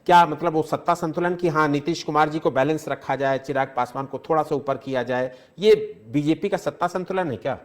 क्या मतलब वो सत्ता संतुलन की, हाँ नीतीश कुमार जी को बैलेंस रखा जाए, चिराग पासवान को थोड़ा सा ऊपर किया जाए, ये बीजेपी का सत्ता संतुलन है क्या?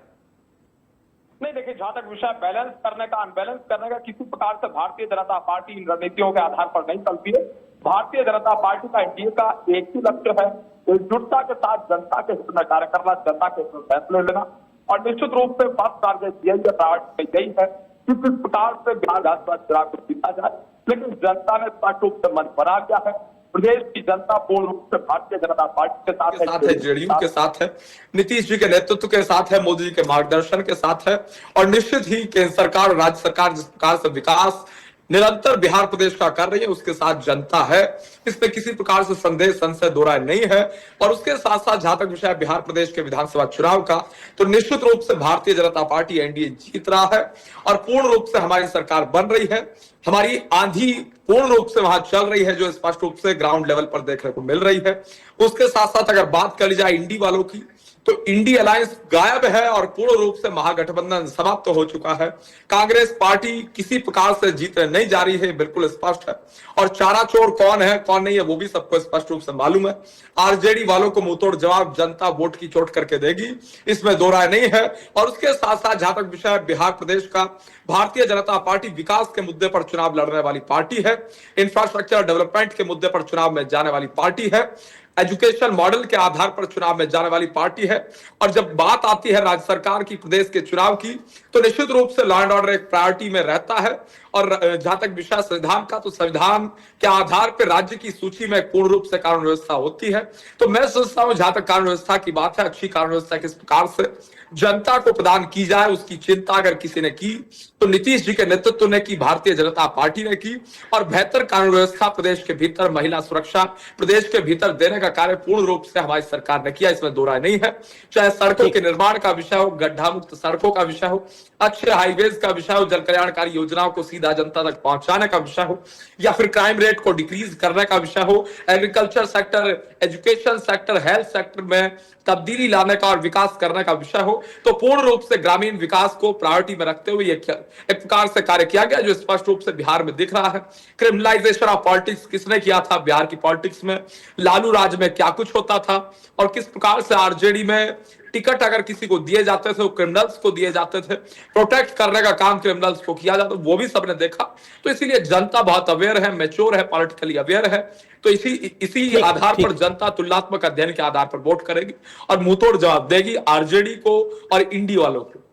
नहीं देखिए, जहां तक विषय बैलेंस करने का अनबैलेंस करने का, किसी प्रकार से भारतीय जनता पार्टी इन रणनीतियों के आधार पर नहीं चलती है। भारतीय जनता पार्टी का, एनडीए का एक ही लक्ष्य है, एकजुटता के साथ जनता के हित में कार्य करना, जनता के हित में फैसले लेना। और निश्चित रूप से फर्स्ट टारगेट यही है, प्रायोरिटी यही है कि किस प्रकार से बिहार विधानसभा चुनाव को जीता जाए। लेकिन जनता ने स्पष्ट रूप से मन बना दिया है। प्रदेश की जनता पूर्ण रूप से भारतीय जनता पार्टी के साथ है, जेडीयू के साथ है, नीतीश जी के नेतृत्व के साथ है, मोदी जी के मार्गदर्शन के साथ है। और निश्चित ही केंद्र सरकार और राज्य सरकार जिस प्रकार से विकास निरंतर बिहार प्रदेश का कर रही है, उसके साथ जनता है, इसमें किसी प्रकार से संदेह संशय दो राय नहीं है। और उसके साथ साथ जहां तक विषय बिहार प्रदेश के विधानसभा चुनाव का, तो निश्चित रूप से भारतीय जनता पार्टी एनडीए जीत रहा है और पूर्ण रूप से हमारी सरकार बन रही है। हमारी आंधी पूर्ण रूप से वहां चल रही है, जो स्पष्ट रूप से ग्राउंड लेवल पर देखने को मिल रही है। उसके साथ साथ अगर बात कर ली जाए इंडी वालों की, तो इंडी अलायंस गायब है और पूर्ण रूप से महागठबंधन समाप्त तो हो चुका है। कांग्रेस पार्टी किसी प्रकार से जीतने नहीं जा रही है, बिल्कुल स्पष्ट है। और चारा चोर कौन है कौन नहीं है वो भी सबको स्पष्ट रूप से मालूम है। आरजेडी वालों को मुंहतोड़ जवाब जनता वोट की चोट करके देगी, इसमें दो राय नहीं है। और उसके साथ साथ जहां तक विषय बिहार प्रदेश का, भारतीय जनता पार्टी विकास के मुद्दे पर चुनाव लड़ने वाली पार्टी है, इंफ्रास्ट्रक्चर डेवलपमेंट के मुद्दे पर चुनाव में जाने वाली पार्टी है, एजुकेशन मॉडल के आधार पर चुनाव में जाने वाली पार्टी है। और जब बात आती है राज्य सरकार की, प्रदेश के चुनाव की, तो निश्चित रूप से लॉ एंड ऑर्डर एक प्रायोरिटी में रहता है। और जहां तक विषय संविधान का, तो संविधान के आधार पर राज्य की सूची में पूर्ण रूप से कानून व्यवस्था होती है। तो मैं सोचता हूं जहां तक कानून व्यवस्था की बात है, अच्छी कानून व्यवस्था किस प्रकार से जनता को प्रदान की जाए, उसकी चिंता अगर किसी ने की तो नीतीश जी के नेतृत्व ने की, भारतीय जनता पार्टी ने की। और बेहतर कानून व्यवस्था प्रदेश के भीतर, महिला सुरक्षा प्रदेश के भीतर देने का कार्य पूर्ण रूप से हमारी सरकार ने किया, इसमें दो राय नहीं है। चाहे सड़कों के निर्माण का विषय हो, गड्ढा मुक्त सड़कों का विषय हो, अच्छे हाईवेज का विषय हो, जन कल्याणकारी योजनाओं को सीधा जनता तक पहुंचाने का विषय हो, या फिर क्राइम रेट को डिक्रीज करने का विषय हो, agriculture sector, education sector, health sector में तब्दीली लाने का और विकास करने का विषय हो, तो पूर्ण रूप से ग्रामीण विकास को प्रायोरिटी में रखते हुए एक प्रकार से कार्य किया गया, जो स्पष्ट रूप से बिहार में दिख रहा है। क्रिमिनलाइजेशन ऑफ पॉलिटिक्स किसने किया था बिहार की पॉलिटिक्स में, लालू राज में क्या कुछ होता था, और किस प्रकार से आरजेडी में टिकट अगर किसी को दिए जाते थे वो क्रिमिनल्स को दिए जाते थे, प्रोटेक्ट करने का काम क्रिमिनल्स को किया जाता, वो भी सबने देखा। तो इसीलिए जनता बहुत अवेयर है, मैच्योर है, पॉलिटिकली अवेयर है। तो इसी आधार पर जनता तुलनात्मक अध्ययन के आधार पर वोट करेगी और मुंहतोड़ जवाब देगी आरजेडी को और इंडी वालों को।